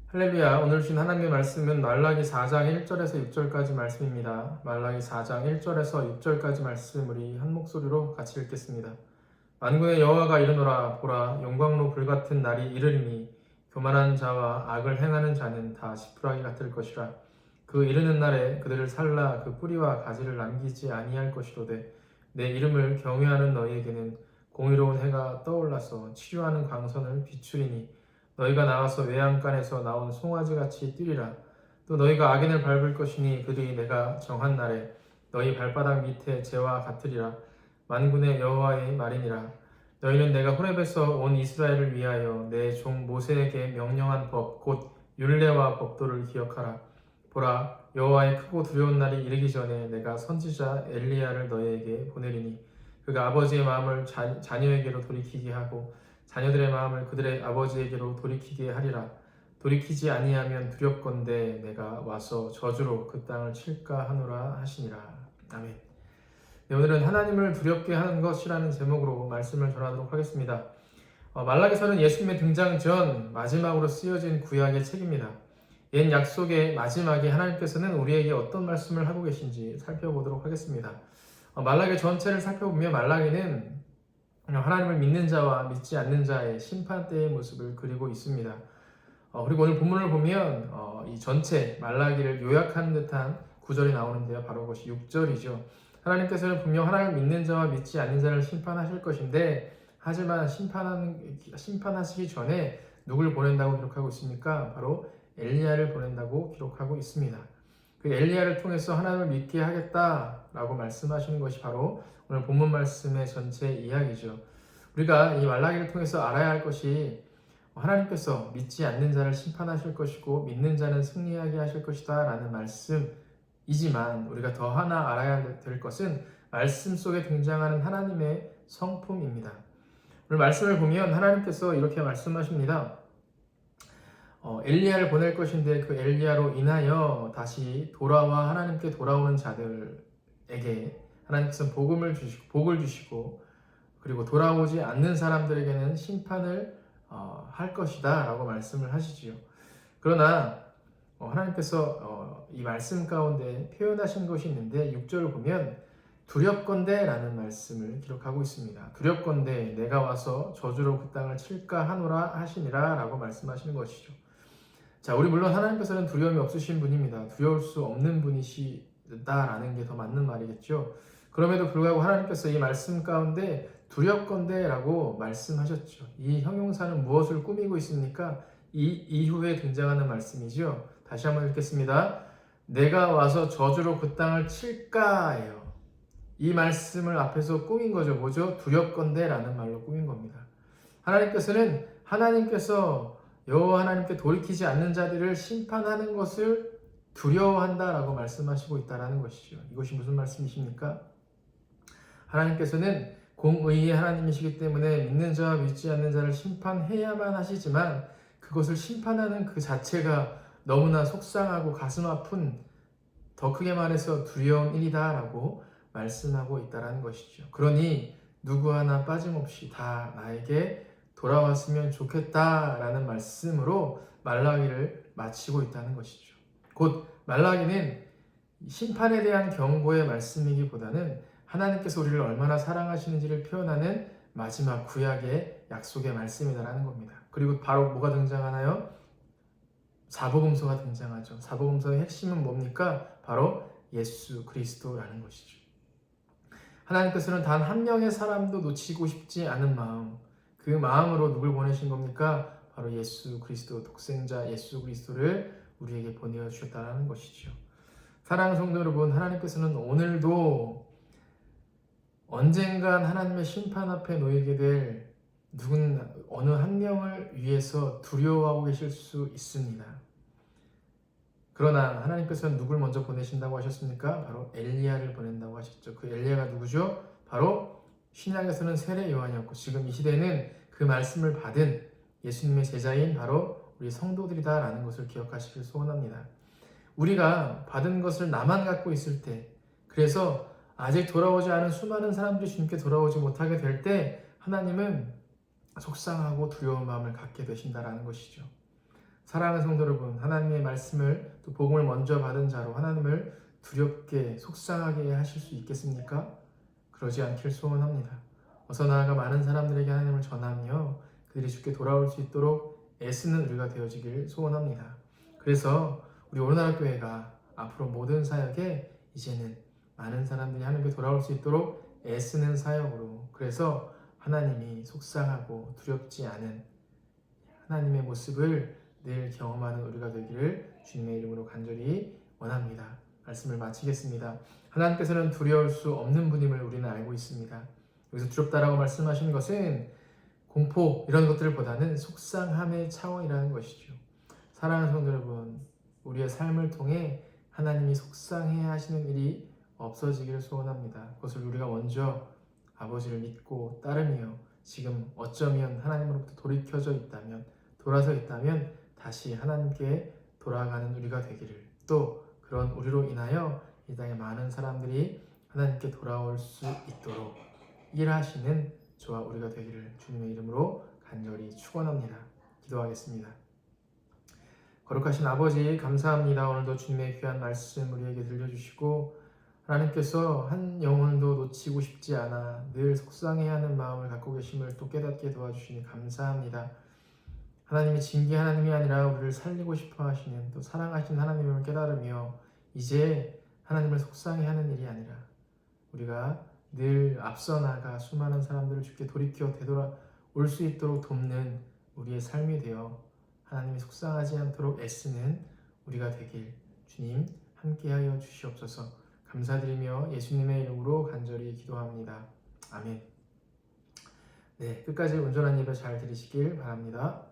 할렐루야. 오늘 주신 하나님의 말씀은 말라기 4장 1절에서 6절까지 말씀입니다. 말라기 4장 1절에서 6절까지 말씀 우리 한 목소리로 같이 읽겠습니다. 만군의 여호와가 이르노라. 보라, 영광로 불같은 날이 이르리니 교만한 자와 악을 행하는 자는 다 지푸라기 같을 것이라. 그 이르는 날에 그들을 살라 그 뿌리와 가지를 남기지 아니할 것이로되 내 이름을 경외하는 너희에게는 공의로운 해가 떠올라서 치료하는 광선을 비추리니 너희가 나와서 외양간에서 나온 송아지같이 뛰리라. 또 너희가 악인을 밟을 것이니 그들이 내가 정한 날에 너희 발바닥 밑에 재와 같으리라. 만군의 여호와의 말이니라. 너희는 내가 호렙에서 온 이스라엘을 위하여 내 종 모세에게 명령한 법 곧 율례와 법도를 기억하라. 보라, 여호와의 크고 두려운 날이 이르기 전에 내가 선지자 엘리야를 너희에게 보내리니 그가 아버지의 마음을 자녀에게로 돌이키게 하고 자녀들의 마음을 그들의 아버지에게로 돌이키게 하리라. 돌이키지 아니하면 두렵건대 내가 와서 저주로 그 땅을 칠까 하노라 하시니라. 아멘. 네, 오늘은 하나님을 두렵게 하는 것이라는 제목으로 말씀을 전하도록 하겠습니다. 말라기서는 예수님의 등장 전 마지막으로 쓰여진 구약의 책입니다. 옛 약속의 마지막에 하나님께서는 우리에게 어떤 말씀을 하고 계신지 살펴보도록 하겠습니다. 말라기 전체를 살펴보면 말라기는 하나님을 믿는 자와 믿지 않는 자의 심판대의 모습을 그리고 있습니다. 그리고 오늘 본문을 보면 이 전체 말라기를 요약하는 듯한 구절이 나오는데요. 바로 그것이 6절이죠. 하나님께서는 분명 하나님을 믿는 자와 믿지 않는 자를 심판하실 것인데 하지만 심판하시기 전에 누굴 보낸다고 기록하고 있습니까? 바로 엘리야를 보낸다고 기록하고 있습니다. 그 엘리야를 통해서 하나님을 믿게 하겠다라고 말씀하시는 것이 바로 오늘 본문 말씀의 전체 이야기죠. 우리가 이 말라기를 통해서 알아야 할 것이 하나님께서 믿지 않는 자를 심판하실 것이고 믿는 자는 승리하게 하실 것이다 라는 말씀이지만 우리가 더 하나 알아야 될 것은 말씀 속에 등장하는 하나님의 성품입니다. 오늘 말씀을 보면 하나님께서 이렇게 말씀하십니다. 엘리야를 보낼 것인데 그 엘리야로 인하여 다시 돌아와 하나님께 돌아오는 자들에게 하나님께서 복을 주시고 그리고 돌아오지 않는 사람들에게는 심판을 할 것이다 라고 말씀을 하시지요. 그러나 하나님께서 이 말씀 가운데 표현하신 것이 있는데 6절을 보면 두렵건대 라는 말씀을 기록하고 있습니다. 두렵건대 내가 와서 저주로 그 땅을 칠까 하노라 하시니라 라고 말씀하시는 것이죠. 자, 우리 물론 하나님께서는 두려움이 없으신 분입니다. 두려울 수 없는 분이시다라는 게 더 맞는 말이겠죠. 그럼에도 불구하고 하나님께서 이 말씀 가운데 두렵건대 라고 말씀하셨죠. 이 형용사는 무엇을 꾸미고 있습니까? 이 이후에 등장하는 말씀이죠. 다시 한번 읽겠습니다. 내가 와서 저주로 그 땅을 칠까예요. 이 말씀을 앞에서 꾸민 거죠. 뭐죠? 두렵건대 라는 말로 꾸민 겁니다. 하나님께서 여호와 하나님께 돌이키지 않는 자들을 심판하는 것을 두려워한다라고 말씀하시고 있다라는 것이죠. 이것이 무슨 말씀이십니까? 하나님께서는 공의의 하나님이시기 때문에 믿는 자와 믿지 않는 자를 심판해야만 하시지만 그것을 심판하는 그 자체가 너무나 속상하고 가슴 아픈, 더 크게 말해서 두려운 일이다라고 말씀하고 있다라는 것이죠. 그러니 누구 하나 빠짐없이 다 나에게 돌아왔으면 좋겠다라는 말씀으로 말라기를 마치고 있다는 것이죠. 곧 말라기는 심판에 대한 경고의 말씀이기보다는 하나님께서 우리를 얼마나 사랑하시는지를 표현하는 마지막 구약의 약속의 말씀이다라는 겁니다. 그리고 바로 뭐가 등장하나요? 사복음서가 등장하죠. 사복음서의 핵심은 뭡니까? 바로 예수 그리스도라는 것이죠. 하나님께서는 단 한 명의 사람도 놓치고 싶지 않은 마음, 그 마음으로 누굴 보내신 겁니까? 바로 예수 그리스도, 독생자 예수 그리스도를 우리에게 보내주셨다는 것이죠. 사랑하는 성도 여러분, 하나님께서는 오늘도 언젠간 하나님의 심판 앞에 놓이게 될 어느 한 명을 위해서 두려워하고 계실 수 있습니다. 그러나 하나님께서는 누굴 먼저 보내신다고 하셨습니까? 바로 엘리야를 보낸다고 하셨죠. 그 엘리야가 누구죠? 바로 신약에서는 세례 요한이었고 지금 이 시대는 그 말씀을 받은 예수님의 제자인 바로 우리 성도들이다라는 것을 기억하시길 소원합니다. 우리가 받은 것을 나만 갖고 있을 때, 그래서 아직 돌아오지 않은 수많은 사람들이 주님께 돌아오지 못하게 될 때 하나님은 속상하고 두려운 마음을 갖게 되신다라는 것이죠. 사랑하는 성도 여러분, 하나님의 말씀을 또 복음을 먼저 받은 자로 하나님을 두렵게 속상하게 하실 수 있겠습니까? 그러지 않길 소원합니다. 어서 나아가 많은 사람들에게 하나님을 전하며 그들이 주께 돌아올 수 있도록 애쓰는 우리가 되어지길 소원합니다. 그래서 우리 오르나라 교회가 앞으로 모든 사역에 이제는 많은 사람들이 하나님께 돌아올 수 있도록 애쓰는 사역으로, 그래서 하나님이 속상하고 두렵지 않은 하나님의 모습을 늘 경험하는 우리가 되기를 주님의 이름으로 간절히 원합니다. 말씀을 마치겠습니다. 하나님께서는 두려울 수 없는 분임을 우리는 알고 있습니다. 여기서 두렵다라고 말씀하신 것은 공포 이런 것들보다는 속상함의 차원이라는 것이죠. 사랑하는 성도 여러분, 우리의 삶을 통해 하나님이 속상해 하시는 일이 없어지기를 소원합니다. 그것을 우리가 먼저 아버지를 믿고 따르며 지금 어쩌면 하나님으로부터 돌이켜져 있다면, 돌아서 있다면 다시 하나님께 돌아가는 우리가 되기를, 또 그런 우리로 인하여 이 땅에 많은 사람들이 하나님께 돌아올 수 있도록 일하시는 저와 우리가 되기를 주님의 이름으로 간절히 축원합니다. 기도하겠습니다. 거룩하신 아버지, 감사합니다. 오늘도 주님의 귀한 말씀 우리에게 들려주시고 하나님께서 한 영혼도 놓치고 싶지 않아 늘 속상해하는 마음을 갖고 계심을 또 깨닫게 도와주시니 감사합니다. 하나님이 징계 하나님이 아니라 우리를 살리고 싶어 하시는, 또 사랑하시는 하나님을 깨달으며 이제 하나님을 속상해하는 일이 아니라 우리가 늘 앞서 나가 수많은 사람들을 주께 돌이켜 되돌아올 수 있도록 돕는 우리의 삶이 되어 하나님이 속상하지 않도록 애쓰는 우리가 되길 주님 함께하여 주시옵소서. 감사드리며 예수님의 이름으로 간절히 기도합니다. 아멘. 네, 끝까지 온전한 예배 잘 드리시길 바랍니다.